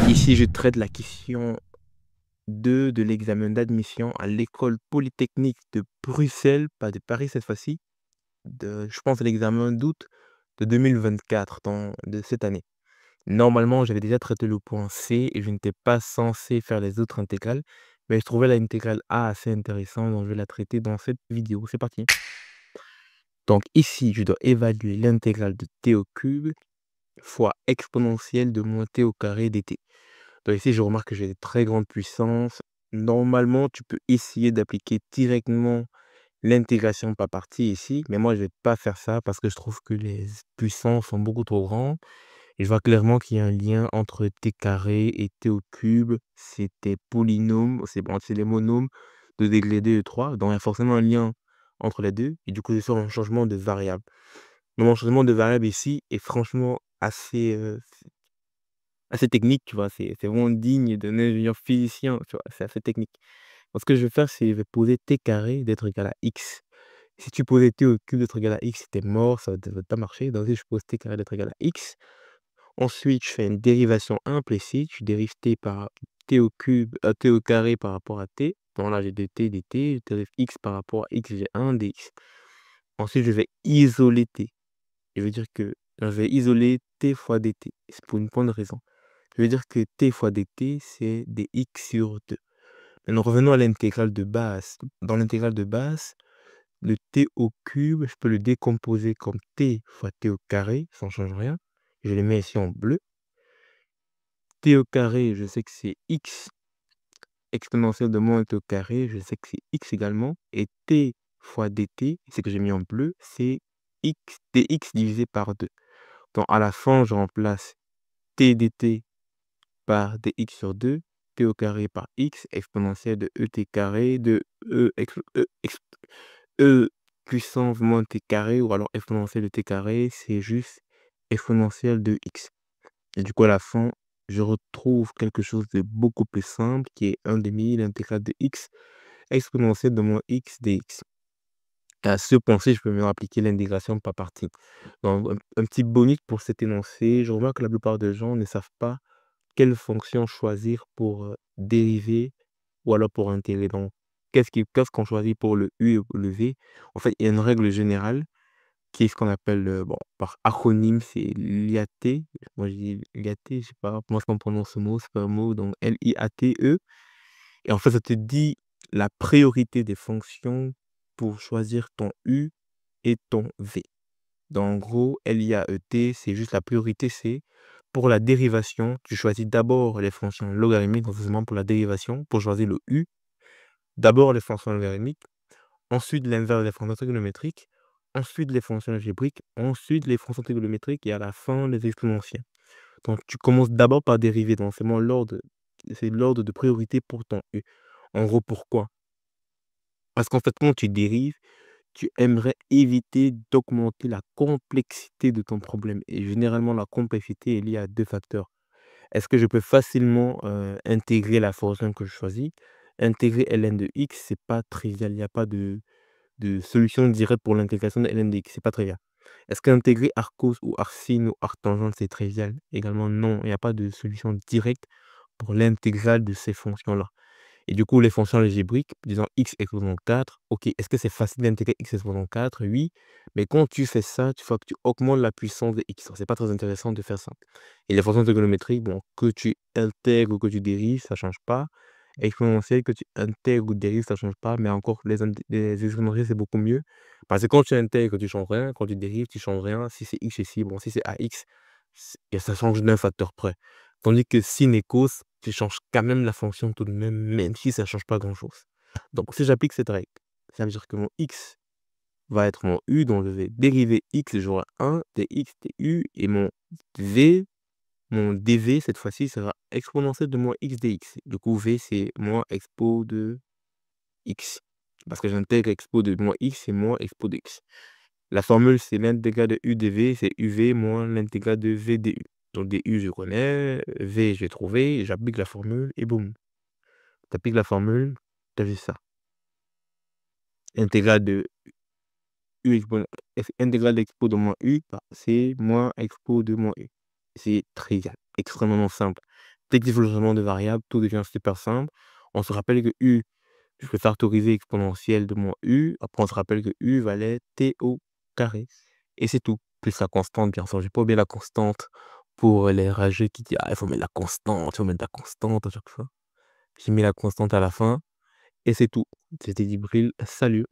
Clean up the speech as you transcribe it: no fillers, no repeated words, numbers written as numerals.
Ici, je traite la question 2 de l'examen d'admission à l'École polytechnique de Bruxelles, pas de Paris cette fois-ci, je pense à l'examen d'août de 2024, de cette année. Normalement, j'avais déjà traité le point C et je n'étais pas censé faire les autres intégrales, mais je trouvais l'intégrale A assez intéressante, donc je vais la traiter dans cette vidéo. C'est parti. Donc ici, je dois évaluer l'intégrale de t au cube fois exponentielle de moins t au carré dt. Donc ici, je remarque que j'ai de très grandes puissances. Normalement, tu peux essayer d'appliquer directement l'intégration par partie ici, mais moi, je vais pas faire ça parce que je trouve que les puissances sont beaucoup trop grandes. Et je vois clairement qu'il y a un lien entre t carré et t au cube. C'est des polynômes, c'est bon, c'est les monômes de degré 2 et 3. Donc, il y a forcément un lien entre les deux. Et du coup, je sors un changement de variable. Mais mon changement de variable ici est franchement assez technique, tu vois? C'est vraiment digne d'un ingénieur physicien, tu vois? C'est assez technique. Donc ce que je vais faire, c'est je vais poser t carré d'être égal à x. Si tu posais t au cube d'être égal à x, c'était mort, ça ne va pas marcher. Donc si je pose t carré d'être égal à x, ensuite je fais une dérivation implicite, je dérive t par t au cube, t au carré par rapport à t. Donc là, j'ai 2t dt, je dérive x par rapport à x, j'ai 1 dx. Ensuite, je vais isoler t. Je veux dire que je vais isoler t fois dt. C'est pour une bonne raison. Je veux dire que t fois dt, c'est dx sur 2. Maintenant, revenons à l'intégrale de base. Dans l'intégrale de base, le t au cube, je peux le décomposer comme t fois t au carré, ça ne change rien. Je les mets ici en bleu. T au carré, je sais que c'est x exponentielle de moins t au carré, je sais que c'est x également. Et t fois dt, c'est que j'ai mis en bleu, c'est x, dx divisé par 2. Donc à la fin, je remplace t dt par dx sur 2, t au carré par x, exponentielle de et carré, de e puissance moins t carré, ou alors exponentielle de t carré, c'est juste exponentielle de x. Et du coup, à la fin, je retrouve quelque chose de beaucoup plus simple, qui est 1 demi l'intégrale de x, exponentielle de moins x dx. À ce point-ci, je peux maintenant appliquer l'intégration par partie. Donc, un petit bonus pour cet énoncé, je remarque que la plupart des gens ne savent pas quelle fonction choisir pour dériver ou alors pour intégrer. Donc, qu'est-ce qu'on choisit pour le U et le V? En fait, il y a une règle générale qui est ce qu'on appelle, bon, par acronyme, c'est l'IAT. Moi, je dis l'IAT, je sais pas comment est-ce qu'on prononce ce mot, c'est pas un mot, donc LIATE. Et en fait, ça te dit la priorité des fonctions pour choisir ton U et ton V. Donc, en gros, LIAET, c'est juste la priorité, c'est pour la dérivation, tu choisis d'abord les fonctions logarithmiques, donc c'est pour la dérivation, pour choisir le U. D'abord les fonctions logarithmiques, ensuite l'inverse des fonctions trigonométriques, ensuite les fonctions algébriques, ensuite les fonctions trigonométriques et à la fin les exponentielles. Donc tu commences d'abord par dériver, donc c'est l'ordre de priorité pour ton U. En gros, pourquoi? Parce qu'en fait, quand tu dérives, tu aimerais éviter d'augmenter la complexité de ton problème. Et généralement, la complexité est liée à 2 facteurs. Est-ce que je peux facilement intégrer la fonction que je choisis? Intégrer ln de x, c'est pas trivial. Il n'y a pas de solution directe pour l'intégration de ln de x. C'est pas trivial. Est-ce qu'intégrer arcos ou arcsin ou arctangente, c'est trivial? Également, non. Il n'y a pas de solution directe pour l'intégrale de ces fonctions-là. Et du coup, les fonctions algébriques, disons x exposant 4, ok, est-ce que c'est facile d'intégrer x exposant 4? Oui, mais quand tu fais ça, tu vois que tu augmentes la puissance de x. C'est pas très intéressant de faire ça. Et les fonctions trigonométriques, bon, que tu intègres ou que tu dérives, ça change pas. Exponentielle, que tu intègres ou dérives, ça change pas. Mais encore, les exponentielles, c'est beaucoup mieux. Parce que quand tu intègres, tu changes rien. Quand tu dérives, tu changes rien. Si c'est x ici, bon, si c'est ax, et ça change d'un facteur près. Tandis que sin et cos, tu changes quand même la fonction tout de même, même si ça ne change pas grand-chose. Donc, si j'applique cette règle, ça veut dire que mon x va être mon u, donc je vais dériver x, j'aurai 1 dx du, et mon dv, cette fois-ci, sera exponentielle de moins x dx. Du coup, v, c'est moins expo de x. Parce que j'intègre expo de moins x et moins expo de x. La formule, c'est l'intégrale de u dv, c'est uv moins l'intégrale de v du. Donc du, je connais, v, je vais trouver, j'applique la formule et boum. Tu appliques la formule, tu as vu ça. Intégrale de u intégrale d'expo de moins u, bah, c'est moins expo de moins u. C'est trivial, extrêmement simple. Dès que tu fais le changement de variable, tout devient super simple. On se rappelle que u, je peux factoriser exponentielle de mon u. Après, on se rappelle que u valait t au carré. Et c'est tout. Plus la constante, bien sûr. J'ai pas oublié la constante pour les rageux qui disent: «Ah, il faut mettre la constante, il faut mettre la constante à chaque fois». J'ai mis la constante à la fin et c'est tout. C'était Djibril, salut.